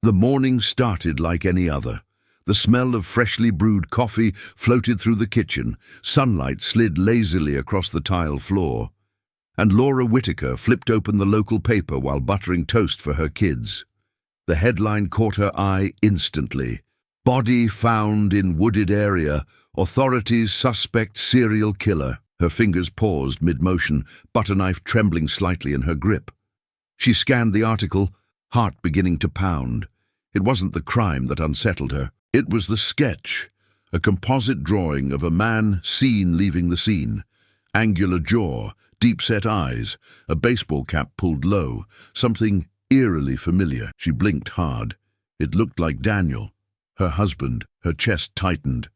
The morning started like any other. The smell of freshly brewed coffee floated through the kitchen, sunlight slid lazily across the tile floor, and Laura Whitaker flipped open the local paper while buttering toast for her kids. The headline caught her eye instantly. "Body found in wooded area. Authorities suspect serial killer." Her fingers paused mid-motion, butter knife trembling slightly in her grip. She scanned the article, heart beginning to pound. It wasn't the crime that unsettled her. It was the sketch, a composite drawing of a man seen leaving the scene. Angular jaw, deep-set eyes, a baseball cap pulled low, something eerily familiar. She blinked hard. It looked like Daniel, her husband. Her chest tightened.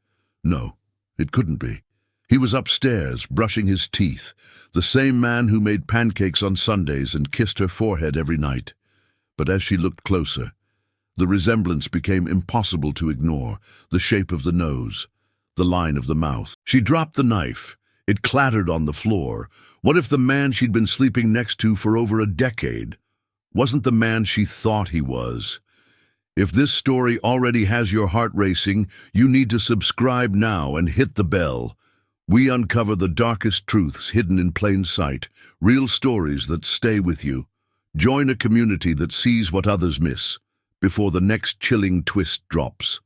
No, it couldn't be. He was upstairs, brushing his teeth, the same man who made pancakes on Sundays and kissed her forehead every night. But as she looked closer, the resemblance became impossible to ignore, the shape of the nose, the line of the mouth. She dropped the knife. It clattered on the floor. What if the man she'd been sleeping next to for over a decade wasn't the man she thought he was? If this story already has your heart racing, you need to subscribe now and hit the bell. We uncover the darkest truths hidden in plain sight, real stories that stay with you. Join a community that sees what others miss before the next chilling twist drops.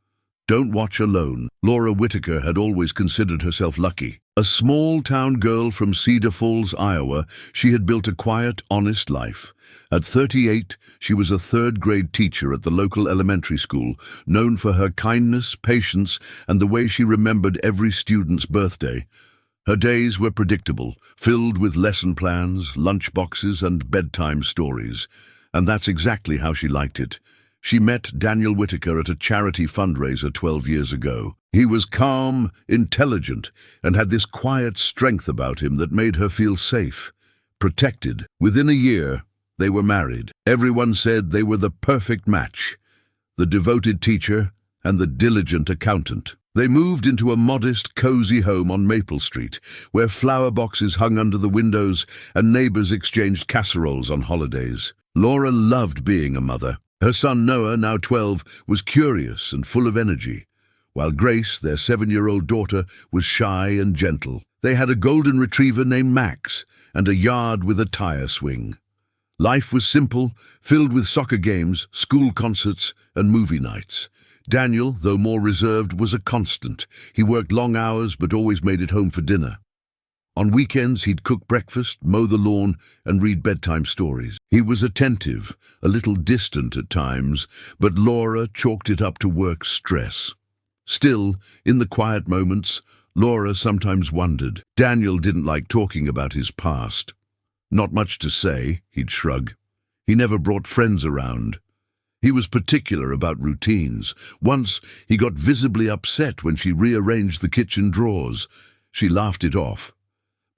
Don't watch alone. Laura Whitaker had always considered herself lucky. A small-town girl from Cedar Falls, Iowa, she had built a quiet, honest life. At 38, she was a third-grade teacher at the local elementary school, known for her kindness, patience, and the way she remembered every student's birthday. Her days were predictable, filled with lesson plans, lunch boxes, and bedtime stories. And that's exactly how she liked it. She met Daniel Whitaker at a charity fundraiser 12 years ago. He was calm, intelligent, and had this quiet strength about him that made her feel safe, protected. Within a year, they were married. Everyone said they were the perfect match, the devoted teacher and the diligent accountant. They moved into a modest, cozy home on Maple Street, where flower boxes hung under the windows and neighbors exchanged casseroles on holidays. Laura loved being a mother. Her son Noah, now 12, was curious and full of energy, while Grace, their 7-year-old daughter, was shy and gentle. They had a golden retriever named Max and a yard with a tire swing. Life was simple, filled with soccer games, school concerts, and movie nights. Daniel, though more reserved, was a constant. He worked long hours but always made it home for dinner. On weekends, he'd cook breakfast, mow the lawn, and read bedtime stories. He was attentive, a little distant at times, but Laura chalked it up to work stress. Still, in the quiet moments, Laura sometimes wondered. Daniel didn't like talking about his past. Not much to say, he'd shrug. He never brought friends around. He was particular about routines. Once, he got visibly upset when she rearranged the kitchen drawers. She laughed it off.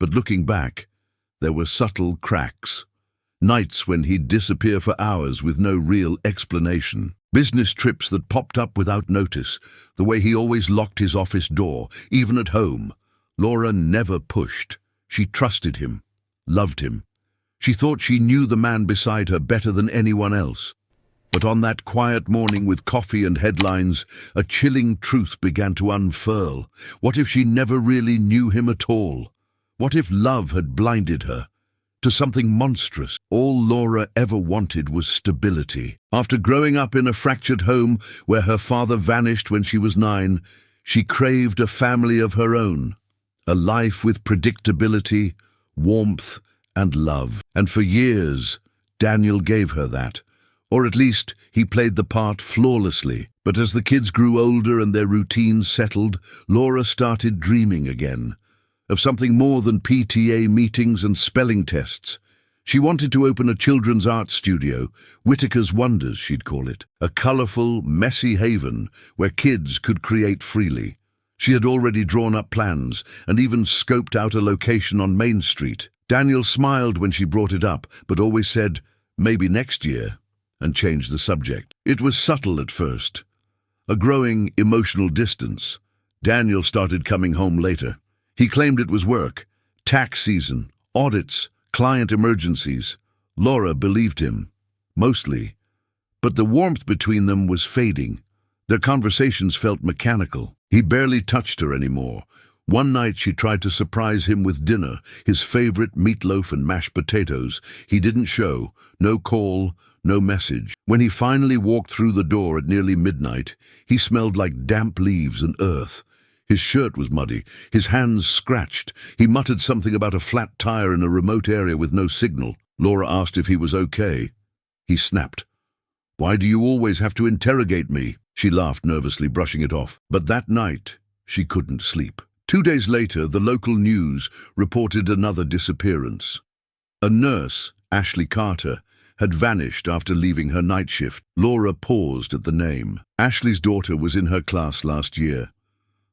But looking back, there were subtle cracks. Nights when he'd disappear for hours with no real explanation. Business trips that popped up without notice. The way he always locked his office door, even at home. Laura never pushed. She trusted him, loved him. She thought she knew the man beside her better than anyone else. But on that quiet morning with coffee and headlines, a chilling truth began to unfurl. What if she never really knew him at all? What if love had blinded her to something monstrous? All Laura ever wanted was stability. After growing up in a fractured home where her father vanished when she was 9, she craved a family of her own, a life with predictability, warmth, and love. And for years, Daniel gave her that. Or at least, he played the part flawlessly. But as the kids grew older and their routines settled, Laura started dreaming again. Of something more than PTA meetings and spelling tests. She wanted to open a children's art studio, Whitaker's Wonders, she'd call it. A colourful, messy haven where kids could create freely. She had already drawn up plans and even scoped out a location on Main Street. Daniel smiled when she brought it up, but always said, maybe next year, and changed the subject. It was subtle at first. A growing emotional distance. Daniel started coming home later. He claimed it was work, tax season, audits, client emergencies. Laura believed him, mostly. But the warmth between them was fading. Their conversations felt mechanical. He barely touched her anymore. One night she tried to surprise him with dinner, his favorite meatloaf and mashed potatoes. He didn't show, no call, no message. When he finally walked through the door at nearly midnight, he smelled like damp leaves and earth. His shirt was muddy, his hands scratched. He muttered something about a flat tire in a remote area with no signal. Laura asked if he was okay. He snapped. "Why do you always have to interrogate me?" She laughed nervously, brushing it off. But that night, she couldn't sleep. 2 days later, the local news reported another disappearance. A nurse, Ashley Carter, had vanished after leaving her night shift. Laura paused at the name. Ashley's daughter was in her class last year.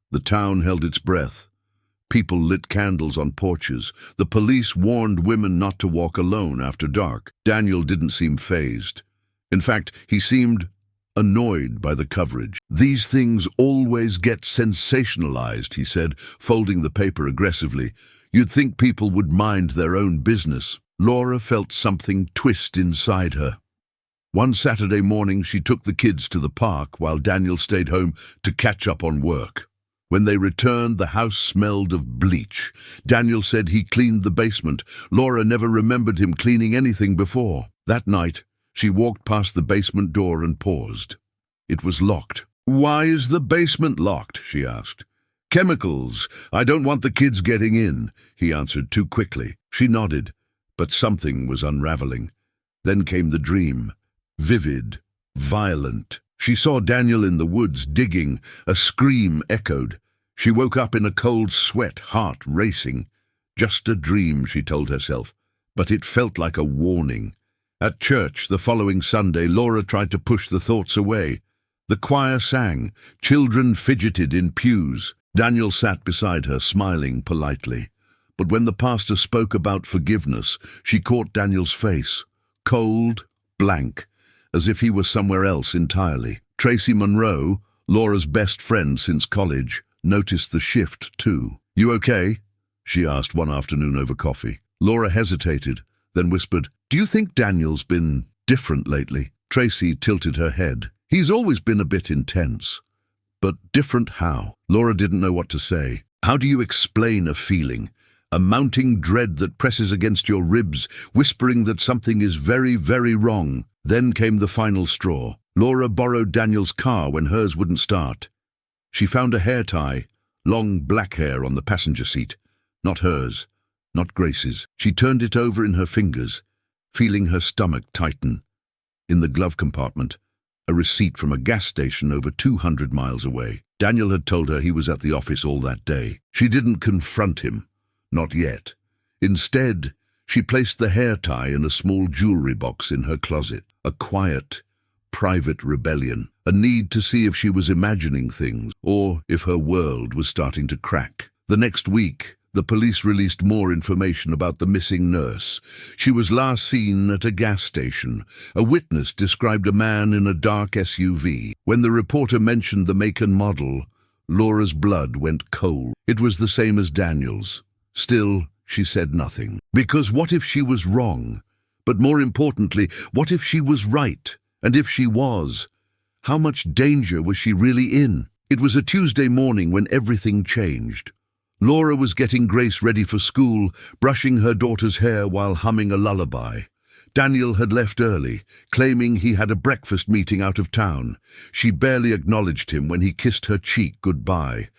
The town held its breath. People lit candles on porches. The police warned women not to walk alone after dark. Daniel didn't seem fazed. In fact, he seemed annoyed by the coverage. "These things always get sensationalized," he said, folding the paper aggressively. "You'd think people would mind their own business." Laura felt something twist inside her. One Saturday morning, she took the kids to the park while Daniel stayed home to catch up on work. When they returned, the house smelled of bleach. Daniel said he cleaned the basement. Laura never remembered him cleaning anything before. That night, she walked past the basement door and paused. It was locked. "Why is the basement locked?" she asked. "Chemicals. I don't want the kids getting in," he answered too quickly. She nodded, but something was unraveling. Then came the dream. Vivid, violent. She saw Daniel in the woods digging. A scream echoed. She woke up in a cold sweat, heart racing. Just a dream, she told herself, but it felt like a warning. At church the following Sunday, Laura tried to push the thoughts away. The choir sang. Children fidgeted in pews. Daniel sat beside her, smiling politely. But when the pastor spoke about forgiveness, she caught Daniel's face. Cold, blank, as if he was somewhere else entirely. Tracy Monroe, Laura's best friend since college, noticed the shift too. "You okay?" she asked one afternoon over coffee. Laura hesitated, then whispered, "Do you think Daniel's been different lately?" Tracy tilted her head. "He's always been a bit intense." But different how? Laura didn't know what to say. How do you explain a feeling? A mounting dread that presses against your ribs, whispering that something is very, very wrong. Then came the final straw. Laura borrowed Daniel's car when hers wouldn't start. She found a hair tie, long black hair on the passenger seat. Not hers, not Grace's. She turned it over in her fingers, feeling her stomach tighten. In the glove compartment, a receipt from a gas station over 200 miles away. Daniel had told her he was at the office all that day. She didn't confront him. Not yet. Instead, she placed the hair tie in a small jewelry box in her closet. A quiet, private rebellion. A need to see if she was imagining things, or if her world was starting to crack. The next week, the police released more information about the missing nurse. She was last seen at a gas station. A witness described a man in a dark SUV. When the reporter mentioned the make and model, Laura's blood went cold. It was the same as Daniel's. Still, she said nothing. Because what if she was wrong? But more importantly, what if she was right? And if she was, how much danger was she really in? It was a Tuesday morning when everything changed. Laura was getting Grace ready for school, brushing her daughter's hair while humming a lullaby. Daniel had left early, claiming he had a breakfast meeting out of town. She barely acknowledged him when he kissed her cheek goodbye.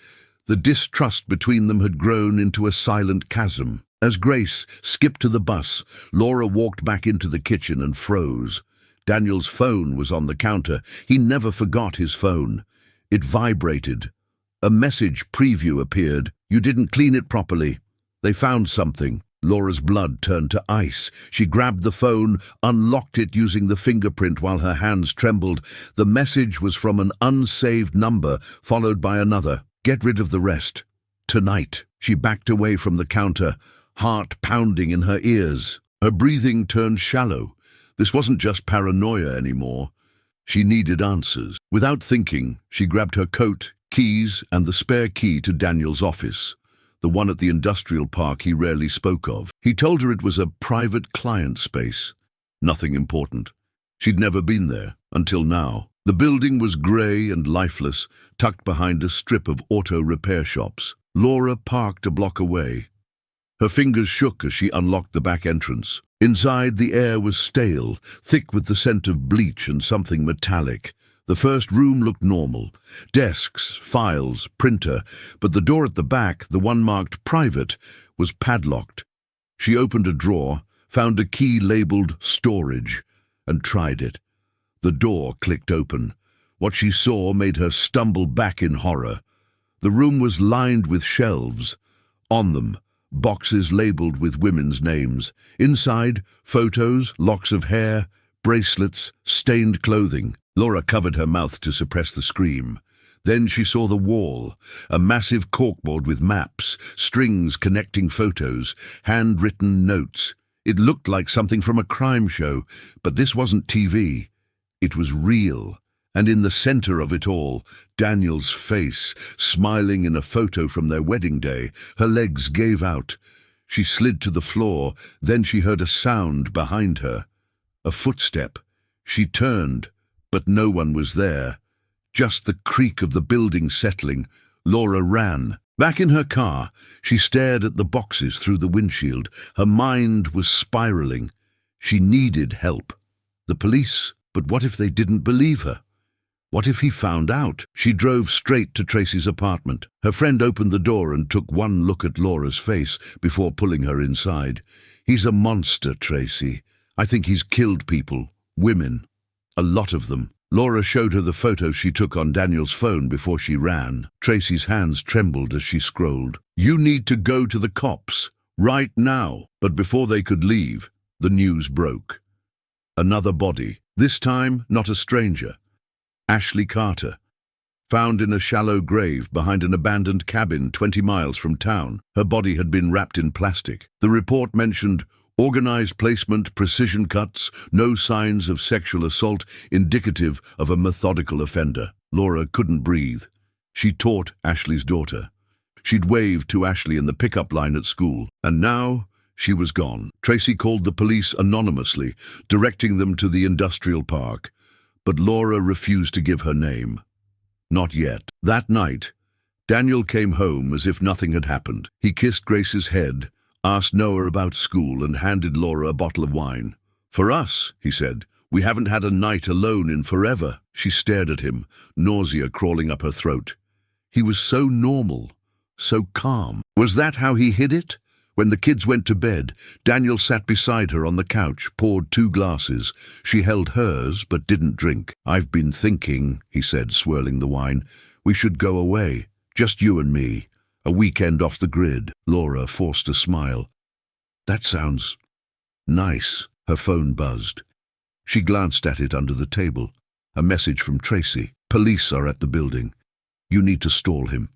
The distrust between them had grown into a silent chasm. As Grace skipped to the bus, Laura walked back into the kitchen and froze. Daniel's phone was on the counter. He never forgot his phone. It vibrated. A message preview appeared. "You didn't clean it properly. They found something." Laura's blood turned to ice. She grabbed the phone, unlocked it using the fingerprint while her hands trembled. The message was from an unsaved number, followed by another. "Get rid of the rest. Tonight." She backed away from the counter, heart pounding in her ears. Her breathing turned shallow. This wasn't just paranoia anymore. She needed answers. Without thinking, she grabbed her coat, keys, and the spare key to Daniel's office, the one at the industrial park he rarely spoke of. He told her it was a private client space. Nothing important. She'd never been there. Until now. The building was grey and lifeless, tucked behind a strip of auto repair shops. Laura parked a block away. Her fingers shook as she unlocked the back entrance. Inside, the air was stale, thick with the scent of bleach and something metallic. The first room looked normal. Desks, files, printer, but the door at the back, the one marked private, was padlocked. She opened a drawer, found a key labeled storage, and tried it. The door clicked open. What she saw made her stumble back in horror. The room was lined with shelves. On them, boxes labeled with women's names. Inside, photos, locks of hair, bracelets, stained clothing. Laura covered her mouth to suppress the scream. Then she saw the wall, a massive corkboard with maps, strings connecting photos, handwritten notes. It looked like something from a crime show, but this wasn't TV. It was real, and in the center of it all, Daniel's face, smiling in a photo from their wedding day. Her legs gave out. She slid to the floor, then she heard a sound behind her. A footstep. She turned, but no one was there. Just the creak of the building settling. Laura ran. Back in her car, she stared at the boxes through the windshield. Her mind was spiraling. She needed help. The police? But what if they didn't believe her? What if he found out? She drove straight to Tracy's apartment. Her friend opened the door and took one look at Laura's face before pulling her inside. "He's a monster, Tracy. I think he's killed people. Women. A lot of them." Laura showed her the photo she took on Daniel's phone before she ran. Tracy's hands trembled as she scrolled. "You need to go to the cops. Right now." But before they could leave, the news broke. Another body. This time, not a stranger. Ashley Carter. Found in a shallow grave behind an abandoned cabin 20 miles from town. Her body had been wrapped in plastic. The report mentioned organized placement, precision cuts, no signs of sexual assault, indicative of a methodical offender. Laura couldn't breathe. She taught Ashley's daughter. She'd waved to Ashley in the pickup line at school. And now she was gone. Tracy called the police anonymously, directing them to the industrial park. But Laura refused to give her name. Not yet. That night, Daniel came home as if nothing had happened. He kissed Grace's head, asked Noah about school, and handed Laura a bottle of wine. "For us," he said, "we haven't had a night alone in forever." She stared at him, nausea crawling up her throat. He was so normal, so calm. Was that how he hid it? When the kids went to bed, Daniel sat beside her on the couch, poured 2 glasses. She held hers, but didn't drink. "I've been thinking," he said, swirling the wine. "We should go away, just you and me. A weekend off the grid." Laura forced a smile. "That sounds nice." Her phone buzzed. She glanced at it under the table. A message from Tracy. "Police are at the building. You need to stall him."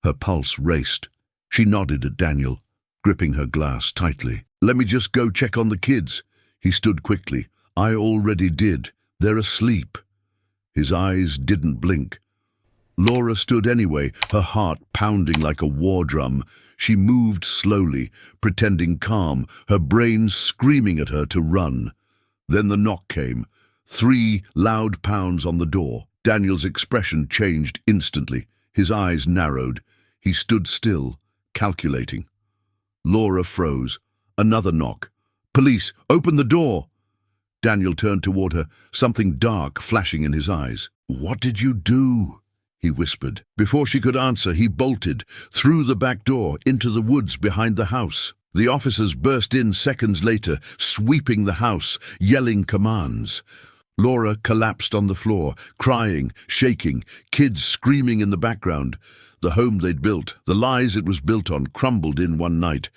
Her pulse raced. She nodded at Daniel, gripping her glass tightly. "Let me just go check on the kids." He stood quickly. "I already did. They're asleep." His eyes didn't blink. Laura stood anyway, her heart pounding like a war drum. She moved slowly, pretending calm, her brain screaming at her to run. Then the knock came. 3 loud pounds on the door. Daniel's expression changed instantly. His eyes narrowed. He stood still, calculating. Laura froze. Another knock. "Police, open the door!" Daniel turned toward her, something dark flashing in his eyes. "What did you do?" he whispered. Before she could answer, he bolted, through the back door, into the woods behind the house. The officers burst in seconds later, sweeping the house, yelling commands. Laura collapsed on the floor, crying, shaking, kids screaming in the background. The home they'd built, the lies it was built on, crumbled in one night.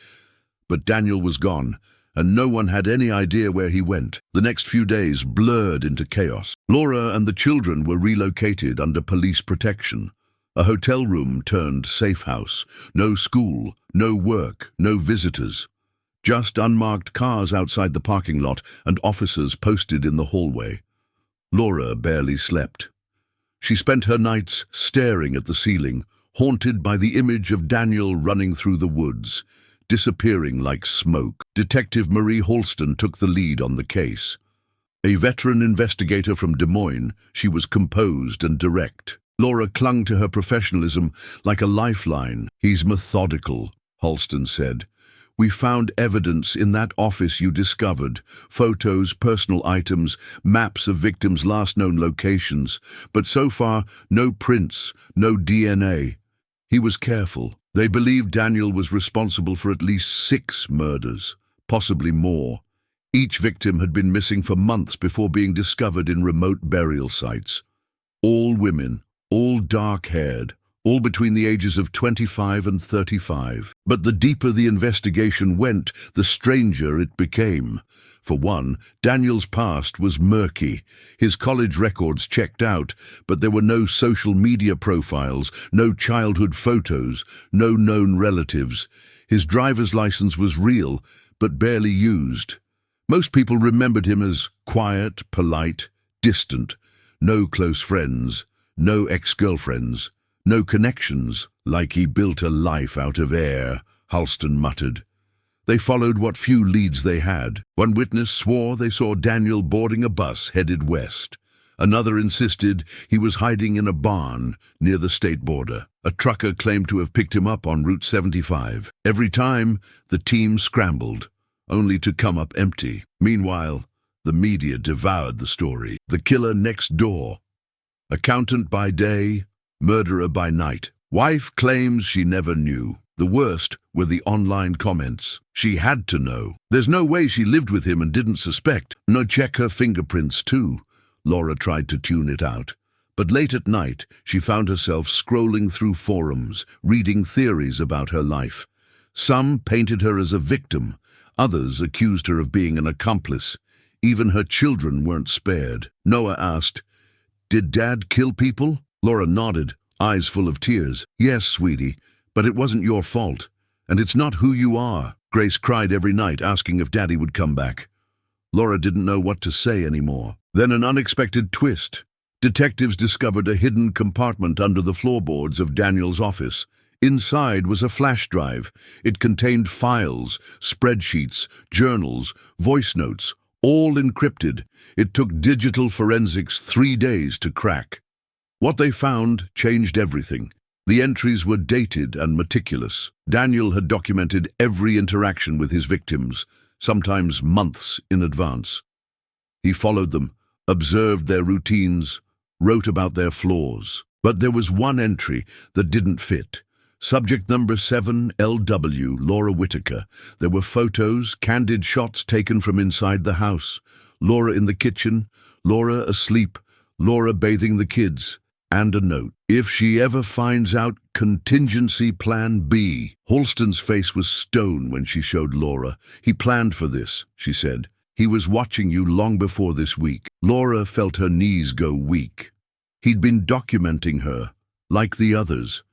But Daniel was gone, and no one had any idea where he went. The next few days blurred into chaos. Laura and the children were relocated under police protection. A hotel room turned safe house. No school, no work, no visitors. Just unmarked cars outside the parking lot and officers posted in the hallway. Laura barely slept. She spent her nights staring at the ceiling, haunted by the image of Daniel running through the woods, disappearing like smoke. Detective Marie Halston took the lead on the case. A veteran investigator from Des Moines, she was composed and direct. Laura clung to her professionalism like a lifeline. "He's methodical," Halston said. "We found evidence in that office you discovered, photos, personal items, maps of victims' last known locations, but so far, no prints, no DNA. He was careful. They believed Daniel was responsible for at least 6 murders, possibly more. Each victim had been missing for months before being discovered in remote burial sites. All women, all dark-haired, all between the ages of 25 and 35. But the deeper the investigation went, the stranger it became. For one, Daniel's past was murky. His college records checked out, but there were no social media profiles, no childhood photos, no known relatives. His driver's license was real, but barely used. Most people remembered him as quiet, polite, distant, no close friends, no ex-girlfriends, no connections. "Like he built a life out of air," Halston muttered. They followed what few leads they had. One witness swore they saw Daniel boarding a bus headed west. Another insisted he was hiding in a barn near the state border. A trucker claimed to have picked him up on Route 75. Every time, the team scrambled, only to come up empty. Meanwhile, the media devoured the story. The killer next door. Accountant by day, murderer by night. Wife claims she never knew. The worst were the online comments. She had to know. "There's no way she lived with him and didn't suspect. No, check her fingerprints too." Laura tried to tune it out. But late at night, she found herself scrolling through forums, reading theories about her life. Some painted her as a victim. Others accused her of being an accomplice. Even her children weren't spared. Noah asked, "Did Dad kill people?" Laura nodded, eyes full of tears. "Yes, sweetie, but it wasn't your fault. And it's not who you are." Grace cried every night, asking if Daddy would come back. Laura didn't know what to say anymore. Then an unexpected twist. Detectives discovered a hidden compartment under the floorboards of Daniel's office. Inside was a flash drive. It contained files, spreadsheets, journals, voice notes, all encrypted. It took digital forensics 3 days to crack. What they found changed everything. The entries were dated and meticulous. Daniel had documented every interaction with his victims, sometimes months in advance. He followed them, observed their routines, wrote about their flaws. But there was one entry that didn't fit. Subject number 7, LW, Laura Whitaker. There were photos, candid shots taken from inside the house. Laura in the kitchen, Laura asleep, Laura bathing the kids. And a note. "If she ever finds out, contingency plan B." Halston's face was stone when she showed Laura. "He planned for this," she said. "He was watching you long before this week." Laura felt her knees go weak. He'd been documenting her, like the others.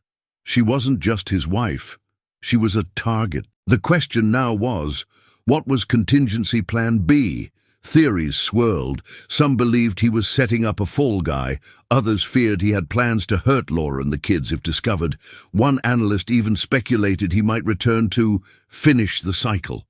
She wasn't just his wife. She was a target. The question now was, what was contingency plan B? Theories swirled. Some believed he was setting up a fall guy. Others feared he had plans to hurt Laura and the kids if discovered. One analyst even speculated he might return to finish the cycle.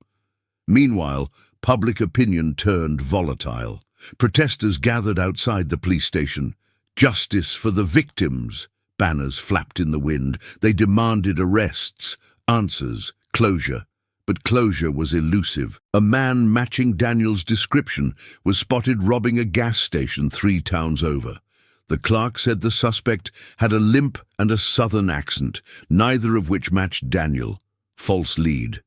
Meanwhile, public opinion turned volatile. Protesters gathered outside the police station. "Justice for the victims!" Banners flapped in the wind. They demanded arrests, answers, closure. But closure was elusive. A man matching Daniel's description was spotted robbing a gas station 3 towns over. The clerk said the suspect had a limp and a southern accent, neither of which matched Daniel. False lead.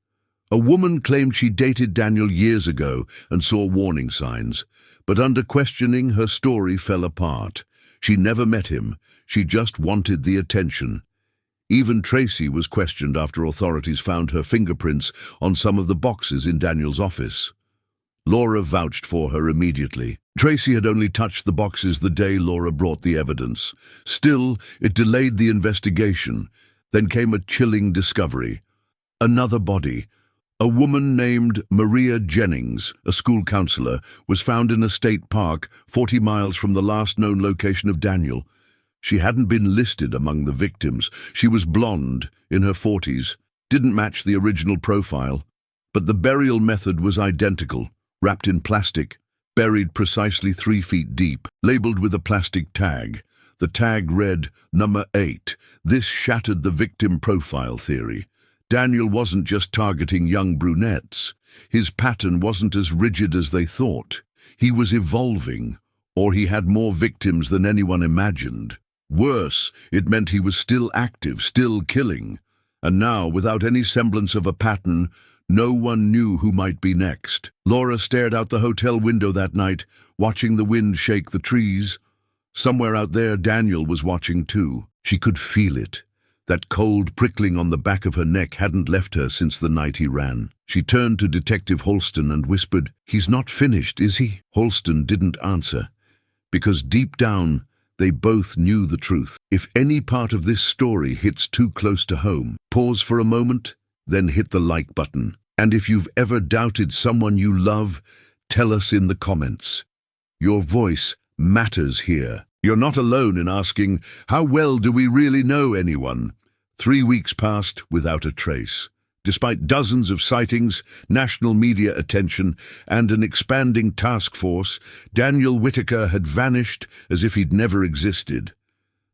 A woman claimed she dated Daniel years ago and saw warning signs, but under questioning her story fell apart. She never met him, she just wanted the attention. Even Tracy was questioned after authorities found her fingerprints on some of the boxes in Daniel's office. Laura vouched for her immediately. Tracy had only touched the boxes the day Laura brought the evidence. Still, it delayed the investigation. Then came a chilling discovery. Another body. A woman named Maria Jennings, a school counselor, was found in a state park 40 miles from the last known location of Daniel. She hadn't been listed among the victims. She was blonde, in her 40s, didn't match the original profile. But the burial method was identical, wrapped in plastic, buried precisely 3 feet deep, labeled with a plastic tag. The tag read, "Number 8. This shattered the victim profile theory. Daniel wasn't just targeting young brunettes. His pattern wasn't as rigid as they thought. He was evolving, or he had more victims than anyone imagined. Worse, it meant he was still active, still killing. And now, without any semblance of a pattern, no one knew who might be next." Laura stared out the hotel window that night, watching the wind shake the trees. Somewhere out there, Daniel was watching too. She could feel it. That cold prickling on the back of her neck hadn't left her since the night he ran. She turned to Detective Holston and whispered, "He's not finished, is he?" Holston didn't answer, because deep down, they both knew the truth. If any part of this story hits too close to home, pause for a moment, then hit the like button. And if you've ever doubted someone you love, tell us in the comments. Your voice matters here. You're not alone in asking, how well do we really know anyone? 3 weeks passed without a trace. Despite dozens of sightings, national media attention, and an expanding task force, Daniel Whitaker had vanished as if he'd never existed.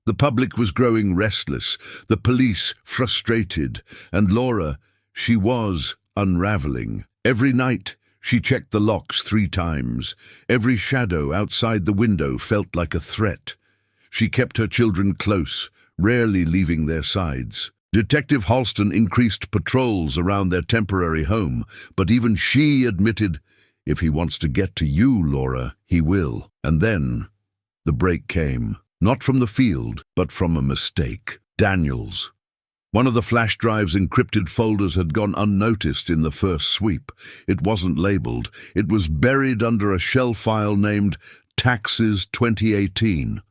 The public was growing restless, the police frustrated, and Laura, she was unraveling. Every night, she checked the locks 3 times. Every shadow outside the window felt like a threat. She kept her children close, rarely leaving their sides. Detective Holston increased patrols around their temporary home, but even she admitted, if he wants to get to you, Laura, he will. And then, the break came. Not from the field, but from a mistake. Daniel's. One of the flash drive's encrypted folders had gone unnoticed in the first sweep. It wasn't labeled. It was buried under a shell file named Taxes 2018.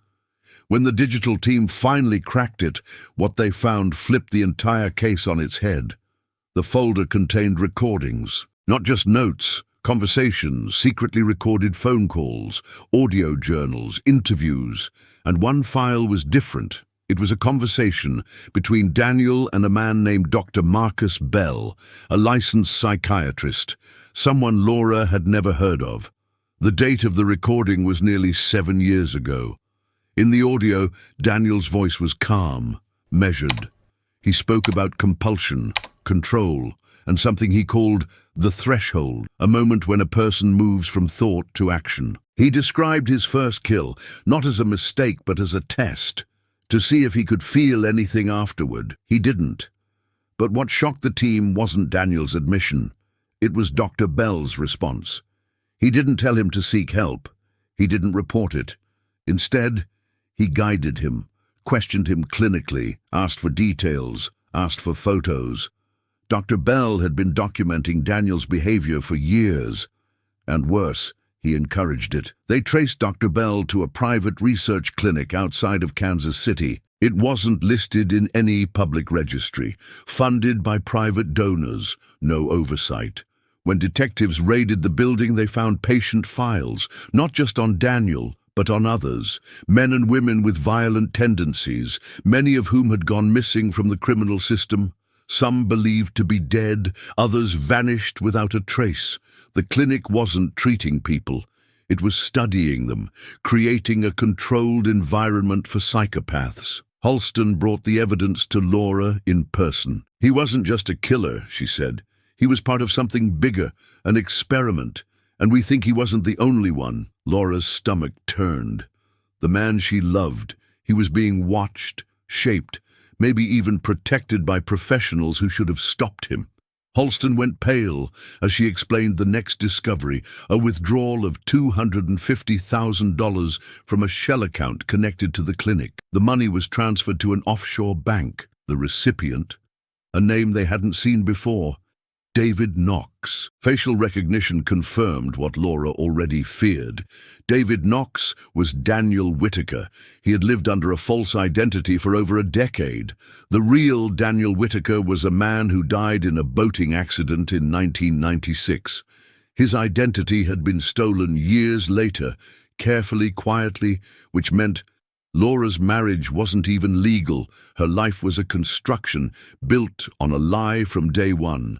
When the digital team finally cracked it, what they found flipped the entire case on its head. The folder contained recordings, not just notes, conversations, secretly recorded phone calls, audio journals, interviews, and one file was different. It was a conversation between Daniel and a man named Dr. Marcus Bell, a licensed psychiatrist, someone Laura had never heard of. The date of the recording was nearly 7 years ago. In the audio, Daniel's voice was calm, measured. He spoke about compulsion, control, and something he called the threshold, a moment when a person moves from thought to action. He described his first kill, not as a mistake but as a test, to see if he could feel anything afterward. He didn't. But what shocked the team wasn't Daniel's admission. It was Dr. Bell's response. He didn't tell him to seek help. He didn't report it. Instead, he guided him, questioned him clinically, asked for details, asked for photos. Dr. Bell had been documenting Daniel's behavior for years, and worse, he encouraged it. They traced Dr. Bell to a private research clinic outside of Kansas City. It wasn't listed in any public registry, funded by private donors, no oversight. When detectives raided the building, they found patient files, not just on Daniel, but on others, men and women with violent tendencies, many of whom had gone missing from the criminal system. Some believed to be dead, others vanished without a trace. The clinic wasn't treating people. It was studying them, creating a controlled environment for psychopaths. Holston brought the evidence to Laura in person. He wasn't just a killer, she said. He was part of something bigger, an experiment. And we think he wasn't the only one. Laura's stomach turned. The man she loved, he was being watched, shaped, maybe even protected by professionals who should have stopped him. Holston went pale as she explained the next discovery, a withdrawal of $250,000 from a shell account connected to the clinic. The money was transferred to an offshore bank. The recipient, a name they hadn't seen before, David Knox. Facial recognition confirmed what Laura already feared. David Knox was Daniel Whitaker. He had lived under a false identity for over a decade. The real Daniel Whitaker was a man who died in a boating accident in 1996. His identity had been stolen years later, carefully, quietly, which meant Laura's marriage wasn't even legal. Her life was a construction built on a lie from day one.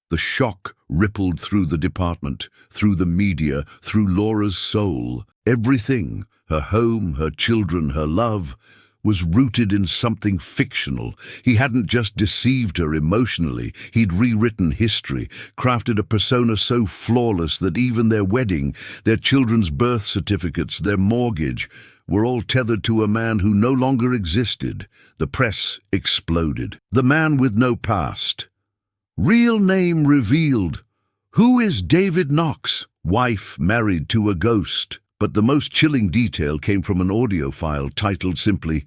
The shock rippled through the department, through the media, through Laura's soul. Everything, her home, her children, her love, was rooted in something fictional. He hadn't just deceived her emotionally, he'd rewritten history, crafted a persona so flawless that even their wedding, their children's birth certificates, their mortgage, were all tethered to a man who no longer existed. The press exploded. The man with no past. Real name revealed. Who is David Knox? Wife married to a ghost. But the most chilling detail came from an audio file titled simply,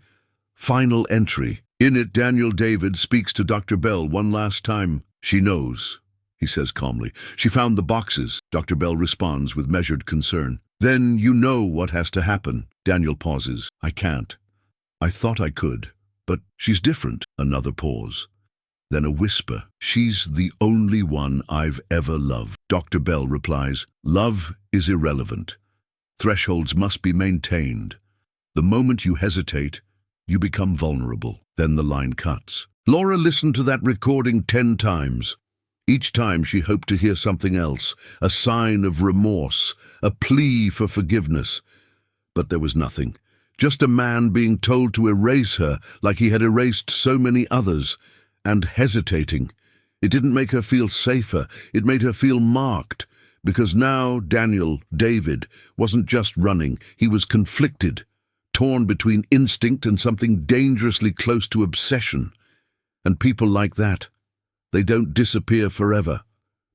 Final Entry. In it, Daniel David speaks to Dr. Bell one last time. She knows, he says calmly. She found the boxes. Dr. Bell responds with measured concern. Then you know what has to happen. Daniel pauses. I can't. I thought I could. But she's different. Another pause. Then a whisper. She's the only one I've ever loved. Dr. Bell replies, Love is irrelevant. Thresholds must be maintained. The moment you hesitate, you become vulnerable. Then the line cuts. Laura listened to that recording 10 times. Each time she hoped to hear something else, a sign of remorse, a plea for forgiveness. But there was nothing. Just a man being told to erase her like he had erased so many others. And hesitating. It didn't make her feel safer, it made her feel marked, because now Daniel, David, wasn't just running, he was conflicted, torn between instinct and something dangerously close to obsession. And people like that, they don't disappear forever.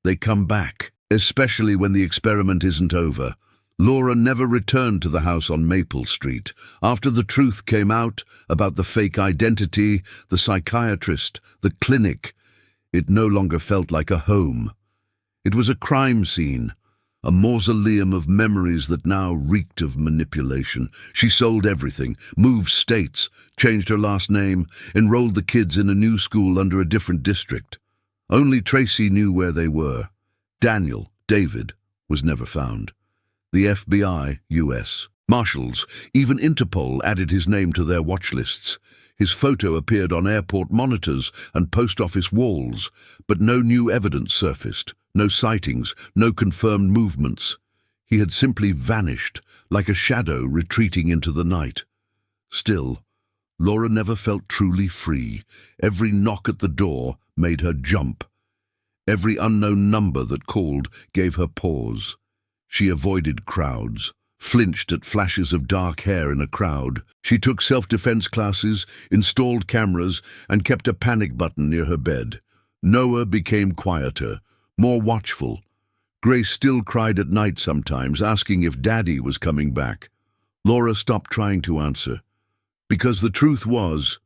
They come back, especially when the experiment isn't over. Laura never returned to the house on Maple Street. After the truth came out about the fake identity, the psychiatrist, the clinic, it no longer felt like a home. It was a crime scene, a mausoleum of memories that now reeked of manipulation. She sold everything, moved states, changed her last name, enrolled the kids in a new school under a different district. Only Tracy knew where they were. Daniel, David, was never found. The FBI, US, Marshals, even Interpol added his name to their watch lists. His photo appeared on airport monitors and post office walls, but no new evidence surfaced, no sightings, no confirmed movements. He had simply vanished, like a shadow retreating into the night. Still, Laura never felt truly free. Every knock at the door made her jump. Every unknown number that called gave her pause. She avoided crowds, flinched at flashes of dark hair in a crowd. She took self-defense classes, installed cameras, and kept a panic button near her bed. Noah became quieter, more watchful. Grace still cried at night sometimes, asking if Daddy was coming back. Laura stopped trying to answer, because the truth was,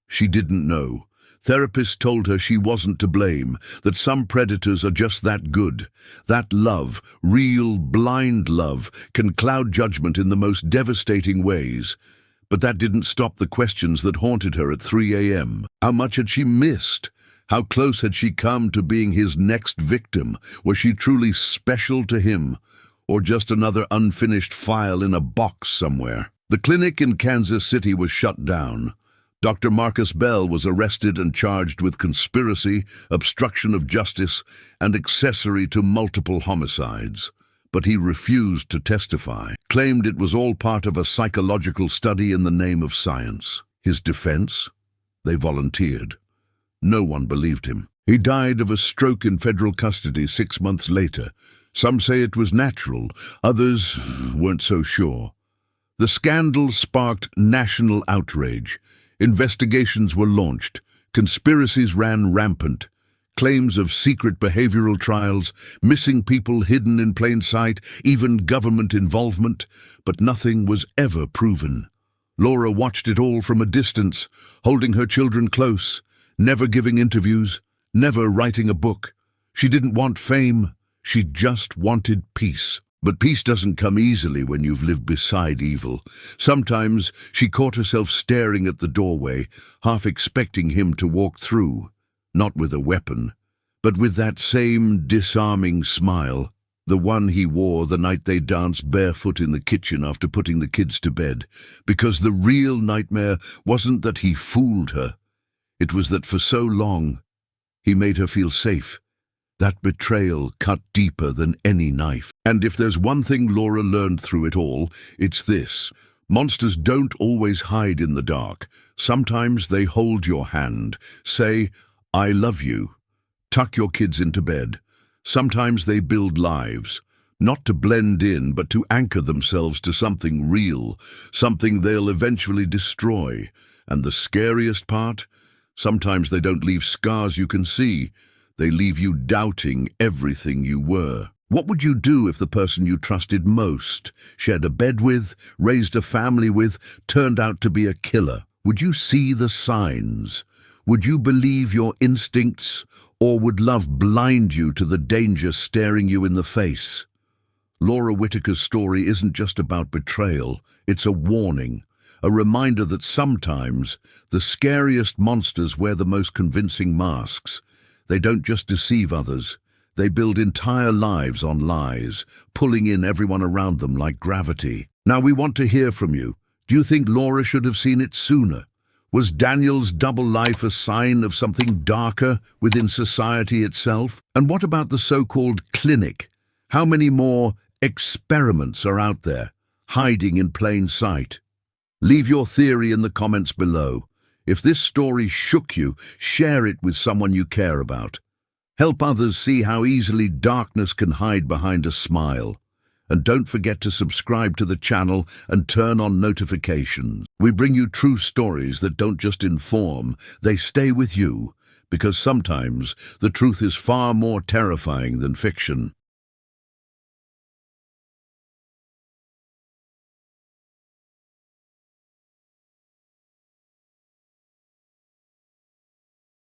she didn't know. Therapists told her she wasn't to blame, that some predators are just that good. That love, real, blind love, can cloud judgment in the most devastating ways. But that didn't stop the questions that haunted her at 3 a.m. How much had she missed? How close had she come to being his next victim? Was she truly special to him, or just another unfinished file in a box somewhere? The clinic in Kansas City was shut down. Dr. Marcus Bell was arrested and charged with conspiracy, obstruction of justice, and accessory to multiple homicides. But he refused to testify, claimed it was all part of a psychological study in the name of science. His defense? They volunteered. No one believed him. He died of a stroke in federal custody 6 months later. Some say it was natural, others weren't so sure. The scandal sparked national outrage. Investigations were launched, conspiracies ran rampant, claims of secret behavioral trials, missing people hidden in plain sight, even government involvement, but nothing was ever proven. Laura watched it all from a distance, holding her children close, never giving interviews, never writing a book. She didn't want fame, she just wanted peace. But peace doesn't come easily when you've lived beside evil. Sometimes she caught herself staring at the doorway, half expecting him to walk through, not with a weapon, but with that same disarming smile, the one he wore the night they danced barefoot in the kitchen after putting the kids to bed, because the real nightmare wasn't that he fooled her. It was that for so long, he made her feel safe, That betrayal cut deeper than any knife. And if there's one thing Laura learned through it all, it's this. Monsters don't always hide in the dark. Sometimes they hold your hand, say, "I love you." Tuck your kids into bed. Sometimes they build lives, not to blend in, but to anchor themselves to something real, something they'll eventually destroy. And the scariest part? Sometimes they don't leave scars you can see. They leave you doubting everything you were. What would you do if the person you trusted most, shared a bed with, raised a family with, turned out to be a killer? Would you see the signs? Would you believe your instincts, or would love blind you to the danger staring you in the face? Laura Whitaker's story isn't just about betrayal, it's a warning, a reminder that sometimes the scariest monsters wear the most convincing masks. They don't just deceive others, they build entire lives on lies, pulling in everyone around them like gravity. Now we want to hear from you. Do you think Laura should have seen it sooner? Was Daniel's double life a sign of something darker within society itself? And what about the so-called clinic? How many more experiments are out there, hiding in plain sight? Leave your theory in the comments below. If this story shook you, share it with someone you care about. Help others see how easily darkness can hide behind a smile. And don't forget to subscribe to the channel and turn on notifications. We bring you true stories that don't just inform, they stay with you, because sometimes the truth is far more terrifying than fiction.